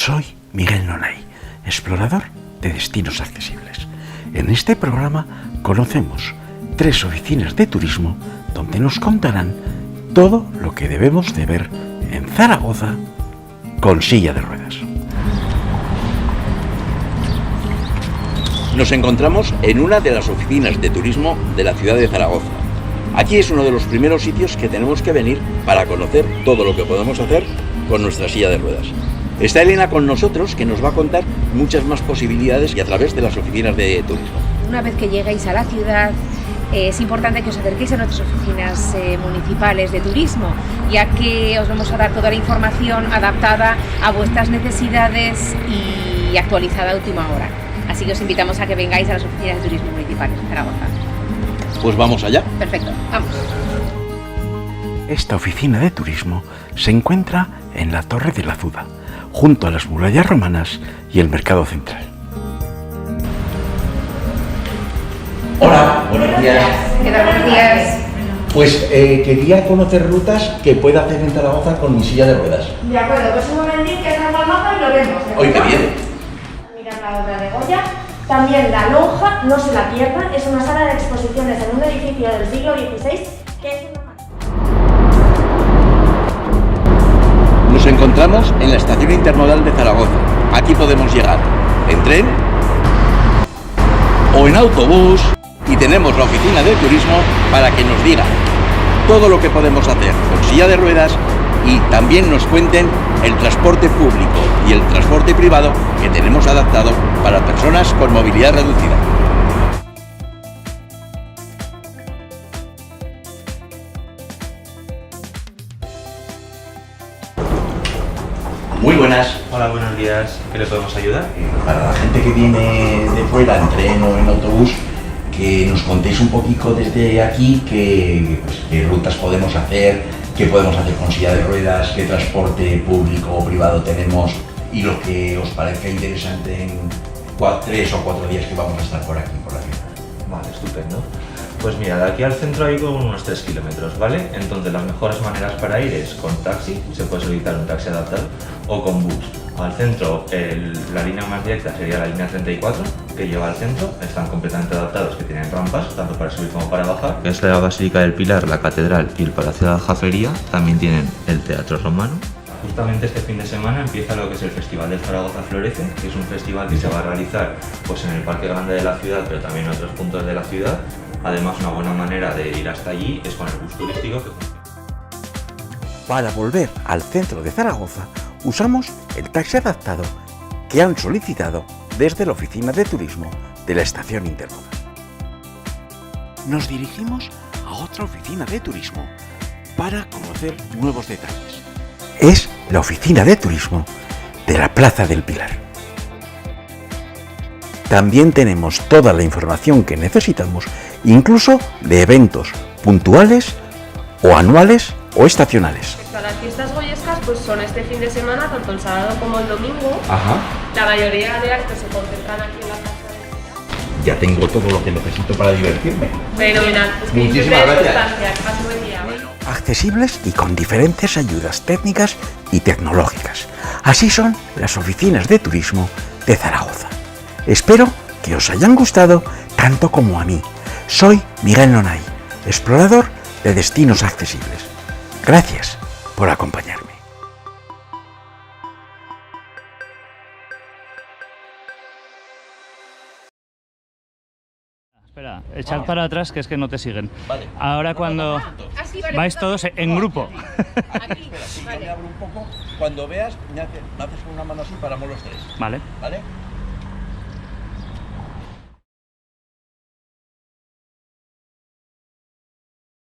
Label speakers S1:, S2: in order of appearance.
S1: Soy Miguel Nonay, explorador de destinos accesibles. En este programa conocemos 3 oficinas de turismo donde nos contarán todo lo que debemos de ver en Zaragoza con silla de ruedas.
S2: Nos encontramos en una de las oficinas de turismo de la ciudad de Zaragoza. Aquí es uno de los primeros sitios que tenemos que venir para conocer todo lo que podemos hacer con nuestra silla de ruedas. Está Elena con nosotros, que nos va a contar muchas más posibilidades y a través de las oficinas de turismo.
S3: Una vez que lleguéis a la ciudad, es importante que os acerquéis a nuestras oficinas municipales de turismo, ya que os vamos a dar toda la información adaptada a vuestras necesidades y actualizada a última hora. Así que os invitamos a que vengáis a las oficinas de turismo municipales de Zaragoza.
S2: Pues vamos allá.
S3: Perfecto, vamos.
S1: Esta oficina de turismo se encuentra en la Torre de la Azuda, junto a las murallas romanas y el mercado central.
S2: Hola, buenos días.
S3: ¿Qué tal? Buenos días.
S2: Pues quería conocer rutas que pueda hacer en Zaragoza con mi silla de ruedas.
S4: De acuerdo, pues un momentito que salga el mapa y lo vemos.
S2: Hoy qué bien.
S4: Mirad la obra de Goya. También la lonja, no se la pierdan, es una sala de exposiciones en un edificio del siglo XVI que es una...
S2: Nos encontramos en la estación intermodal de Zaragoza. Aquí podemos llegar en tren o en autobús y tenemos la oficina de turismo para que nos diga todo lo que podemos hacer con silla de ruedas y también nos cuenten el transporte público y el transporte privado que tenemos adaptado para personas con movilidad reducida. Muy buenas.
S5: Hola, buenos días. ¿Qué le podemos ayudar?
S2: Para la gente que viene de fuera en tren o en autobús, que nos contéis un poquito desde aquí qué rutas podemos hacer, qué podemos hacer con silla de ruedas, qué transporte público o privado tenemos y lo que os parezca interesante en 3 o 4 días que vamos a estar por aquí, por la ciudad.
S5: Vale, estupendo. Pues mira, de aquí al centro hay como unos 3 kilómetros, ¿vale? Entonces las mejores maneras para ir es con taxi, se puede solicitar un taxi adaptado, o con bus. Al centro, la línea más directa sería la línea 34, que lleva al centro. Están completamente adaptados, que tienen rampas, tanto para subir como para bajar. Es la Basílica del Pilar, la Catedral y el Palacio de la Aljafería. También tienen el Teatro Romano. Justamente este fin de semana empieza lo que es el Festival del Zaragoza Florece, que es un festival que se va a realizar pues, en el Parque Grande de la ciudad, pero también en otros puntos de la ciudad. Además, una buena manera de ir hasta allí es con el bus turístico.
S1: Para volver al centro de Zaragoza, usamos el taxi adaptado que han solicitado desde la oficina de turismo de la estación intermodal. Nos dirigimos a otra oficina de turismo para conocer nuevos detalles. Es la oficina de turismo de la Plaza del Pilar. También tenemos toda la información que necesitamos, incluso de eventos puntuales o anuales o estacionales.
S6: Las fiestas goyescas pues son este fin de semana, tanto el sábado como el domingo.
S2: Ajá.
S6: La mayoría de actos se concentran aquí en la Plaza del Pilar.
S2: Ya tengo todo lo que necesito para divertirme.
S6: Fenomenal. Pues que
S2: Muchísimas
S6: disfrutes de tu
S2: gracias.
S6: estancia. Que pases buen día.
S1: Accesibles y con diferentes ayudas técnicas y tecnológicas. Así son las oficinas de turismo de Zaragoza. Espero que os hayan gustado tanto como a mí. Soy Miguel Nonay, explorador de destinos accesibles. Gracias por acompañarme.
S7: Espera, echad para atrás que es que no te siguen.
S2: Vale.
S7: Ahora cuando vais todos en grupo.
S6: Aquí.
S2: Espera, si yo me abro un poco, cuando veas, me haces una mano así, paramos los 3.
S7: Vale.
S2: ¿Vale?